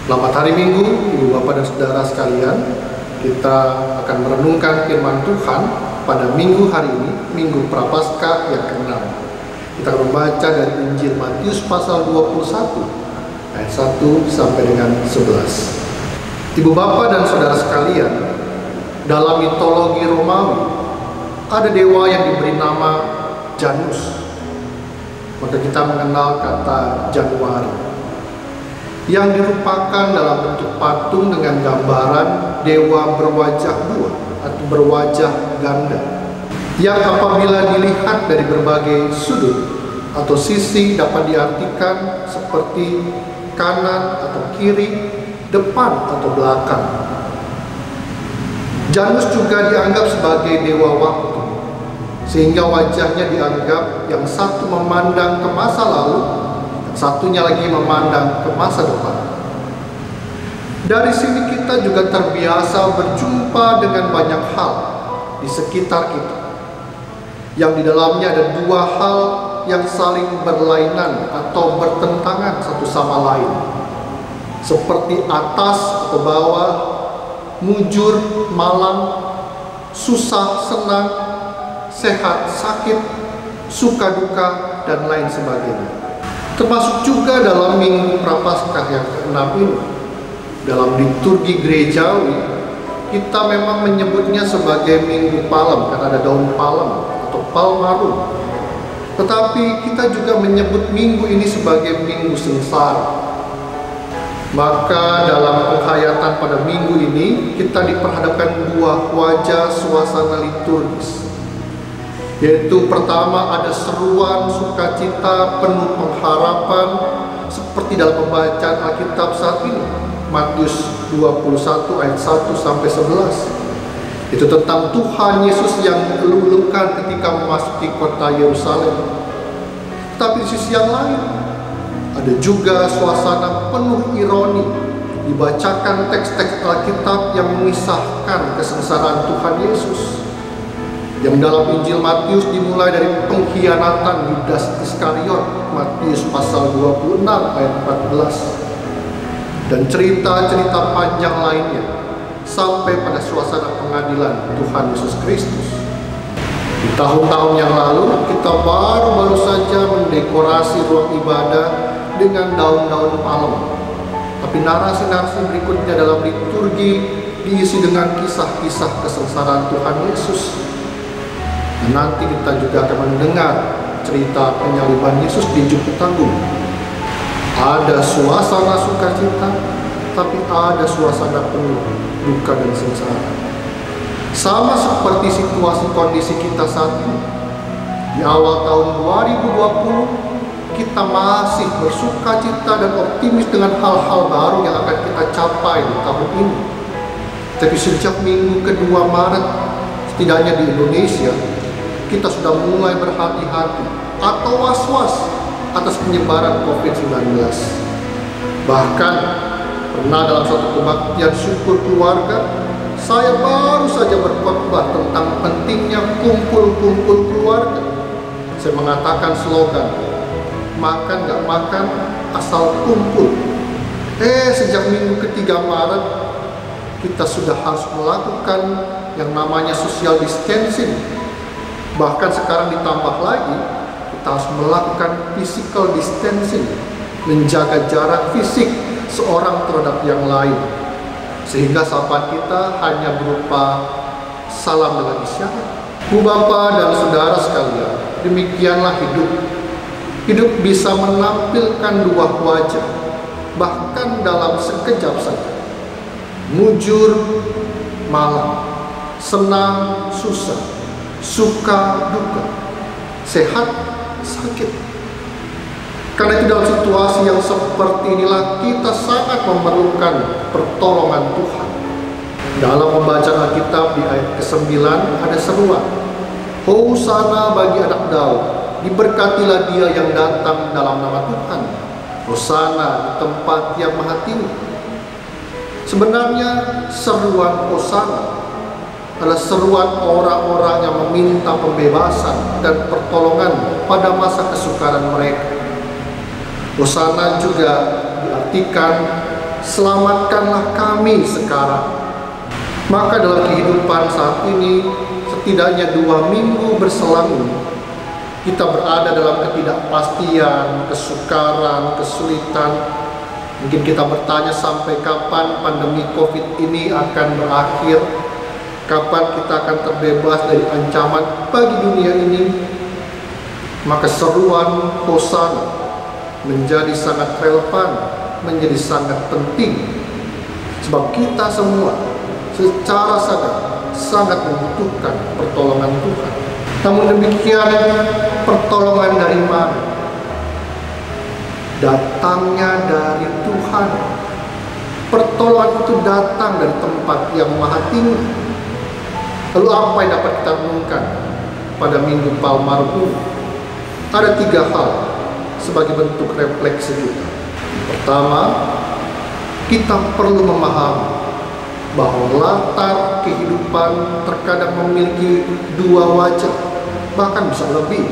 Selamat hari Minggu, Ibu Bapak dan Saudara sekalian. Kita akan merenungkan firman Tuhan pada minggu hari ini, Minggu Prapaskah yang ke-6. Kita akan membaca dari Injil Matius pasal 21, ayat 1 sampai dengan 11. Ibu Bapak dan Saudara sekalian, dalam mitologi Romawi, ada dewa yang diberi nama Janus. Maka kita mengenal kata Januari, yang dirupakan dalam bentuk patung dengan gambaran dewa berwajah dua atau berwajah ganda, yang apabila dilihat dari berbagai sudut atau sisi dapat diartikan seperti kanan atau kiri, depan atau belakang. Janus juga dianggap sebagai dewa waktu, sehingga wajahnya dianggap yang satu memandang ke masa lalu, satunya lagi memandang ke masa depan. Dari sini kita juga terbiasa berjumpa dengan banyak hal di sekitar kita, yang di dalamnya ada dua hal yang saling berlainan atau bertentangan satu sama lain, seperti atas atau bawah, mujur, malam, susah, senang, sehat, sakit, suka, duka, dan lain sebagainya. Termasuk juga dalam Minggu Prapaskah yang ke-6 ini. Dalam liturgi gerejawi, kita memang menyebutnya sebagai Minggu Palem, karena ada daun palem atau palmarum. Tetapi kita juga menyebut minggu ini sebagai Minggu Sengsara. Maka dalam penghayatan pada minggu ini, kita diperhadapkan dua wajah suasana liturgis, yaitu pertama ada seruan sukacita penuh pengharapan seperti dalam pembacaan Alkitab saat ini, Matius 21 ayat 1 sampai 11. Itu tentang Tuhan Yesus yang melulukan ketika memasuki kota Yerusalem. Tapi di sisi yang lain ada juga suasana penuh ironi, dibacakan teks-teks Alkitab yang mengisahkan kesengsaraan Tuhan Yesus, yang dalam Injil Matius dimulai dari pengkhianatan Yudas Iskariot, Matius pasal 26 ayat 14, dan cerita-cerita panjang lainnya sampai pada suasana pengadilan Tuhan Yesus Kristus. Di tahun-tahun yang lalu kita baru saja mendekorasi ruang ibadah dengan daun-daun palem, tapi narasi-narasi berikutnya dalam liturgi diisi dengan kisah-kisah kesengsaraan Tuhan Yesus. Dan nanti kita juga akan mendengar cerita penyaliban Yesus di Jukut Tanggung. Ada suasana sukacita, tapi ada suasana penuh duka dan sengsara. Sama seperti situasi kondisi kita saat ini. Di awal tahun 2020, kita masih bersukacita dan optimis dengan hal-hal baru yang akan kita capai di tahun ini. Tapi sejak minggu kedua Maret, setidaknya di Indonesia, kita sudah mulai berhati-hati atau was-was atas penyebaran COVID-19. Bahkan pernah dalam satu kebaktian syukur keluarga, saya baru saja berkhotbah tentang pentingnya kumpul-kumpul keluarga. Saya mengatakan slogan, makan gak makan asal kumpul. Sejak minggu ketiga Maret, kita sudah harus melakukan yang namanya social distancing. Bahkan sekarang ditambah lagi, kita harus melakukan physical distancing, menjaga jarak fisik seorang terhadap yang lain, sehingga sapaan kita hanya berupa salam dengan isyarat. Bu Bapak dan Saudara sekalian, demikianlah hidup. Hidup bisa menampilkan dua wajah, bahkan dalam sekejap saja. Mujur, malam, senang, susah, suka, duka, sehat, sakit. Karena itu dalam situasi yang seperti inilah kita sangat memerlukan pertolongan Tuhan. Dalam pembacaan Alkitab di ayat ke-9 ada seruan, Hosana bagi anak Daud, diberkatilah dia yang datang dalam nama Tuhan, Hosana di tempat yang maha tinggi. Sebenarnya seruan Hosana adalah seruan orang-orang yang meminta pembebasan dan pertolongan pada masa kesukaran mereka. Hosana juga diartikan selamatkanlah kami sekarang. Maka dalam kehidupan saat ini, setidaknya 2 minggu berselang ini, kita berada dalam ketidakpastian, kesukaran, kesulitan. Mungkin kita bertanya sampai kapan pandemi COVID ini akan berakhir, kapan kita akan terbebas dari ancaman bagi dunia ini. Maka seruan Hosana menjadi sangat relevan, menjadi sangat penting, sebab kita semua secara sadar sangat membutuhkan pertolongan Tuhan. Namun demikian, pertolongan dari mana? Datangnya dari Tuhan. Pertolongan itu datang dari tempat yang maha tinggi. Lalu apa yang dapat kita renungkan pada Minggu Palmarum? Ada 3 hal sebagai bentuk refleksi kita. Pertama, kita perlu memahami bahwa latar kehidupan terkadang memiliki 2 wajah, bahkan bisa lebih.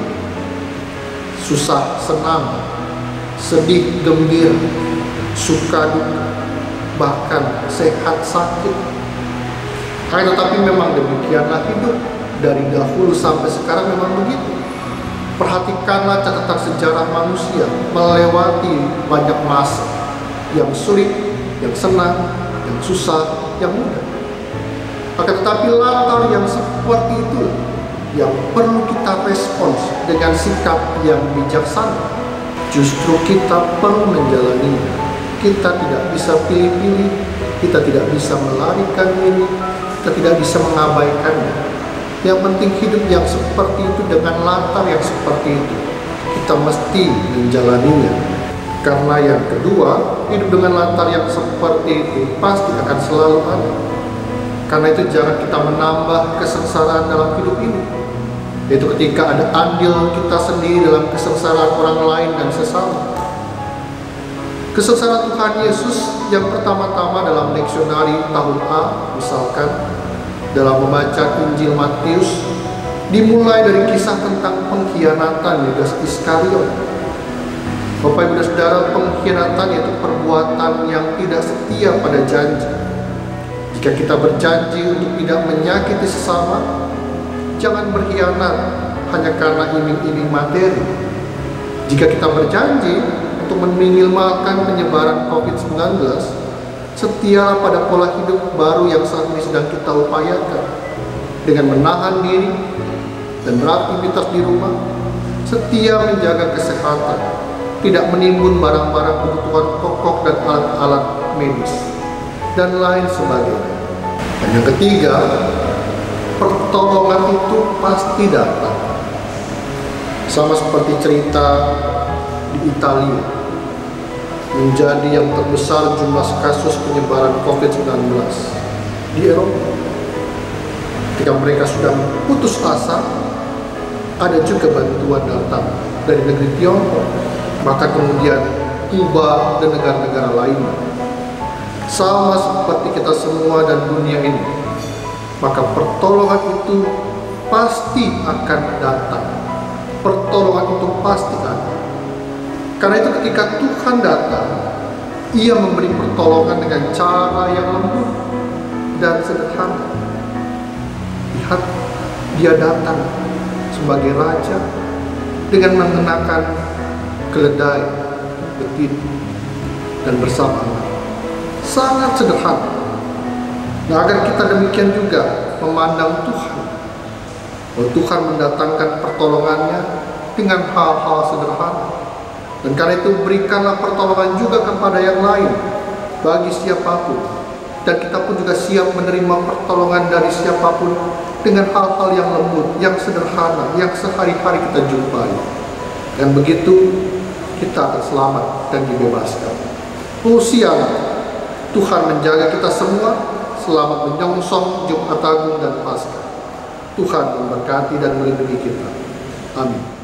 Susah, senang, sedih, gembira, suka, duka, bahkan sehat, sakit. Tetapi memang demikianlah hidup dari dahulu sampai sekarang, memang begitu. Perhatikanlah catatan sejarah manusia melewati banyak masa, yang sulit, yang senang, yang susah, yang mudah. Tetapi latar yang seperti itu yang perlu kita respons dengan sikap yang bijaksana. Justru kita perlu menjalaninya. Kita tidak bisa pilih-pilih, kita tidak bisa melarikan diri, kita tidak bisa mengabaikannya. Yang penting hidup yang seperti itu dengan latar yang seperti itu, kita mesti menjalaninya. Karena yang kedua, hidup dengan latar yang seperti itu pasti akan selalu ada. Karena itu jangan kita menambah kesengsaraan dalam hidup ini, yaitu ketika ada andil kita sendiri dalam kesengsaraan orang lain dan sesama. Kesengsaraan Tuhan Yesus yang pertama-tama dalam leksionari tahun A, misalkan dalam membaca Injil Matius, dimulai dari kisah tentang pengkhianatan Yudas Iskariot. Bapak Ibu dan Saudara, pengkhianatan yaitu perbuatan yang tidak setia pada janji. Jika kita berjanji untuk tidak menyakiti sesama, jangan berkhianat hanya karena iming-iming materi. Jika kita berjanji untuk meminimalkan penyebaran COVID-19, setialah pada pola hidup baru yang saat ini sedang kita upayakan, dengan menahan diri dan beraktivitas di rumah, setia menjaga kesehatan, tidak menimbun barang-barang kebutuhan pokok dan alat-alat medis, dan lain sebagainya. Dan yang ketiga, pertolongan itu pasti datang. Sama seperti cerita di Italia, menjadi yang terbesar jumlah kasus penyebaran COVID-19 di Eropa. Ketika mereka sudah putus asa, ada juga bantuan datang dari negeri Tiongkok, maka kemudian Kuba dan negara-negara lainnya. Sama seperti kita semua dan dunia ini, maka pertolongan itu pasti akan datang. Pertolongan itu pasti ada. Karena itu ketika Tuhan datang, Ia memberi pertolongan dengan cara yang lembut dan sederhana. Lihat, Dia datang sebagai Raja dengan mengenakan keledai, betina, dan bersama anak. Sangat sederhana. Nah, agar kita demikian juga memandang Tuhan, bahwa Tuhan mendatangkan pertolongannya dengan hal-hal sederhana. Dan karena itu berikanlah pertolongan juga kepada yang lain, bagi siapapun. Dan kita pun juga siap menerima pertolongan dari siapapun dengan hal-hal yang lembut, yang sederhana, yang sehari-hari kita jumpai. Dan begitu kita akan selamat dan dibebaskan. Usialah Tuhan menjaga kita semua, selamat menyongsong Jumat Agung dan Paskah. Tuhan memberkati dan melindungi kita. Amin.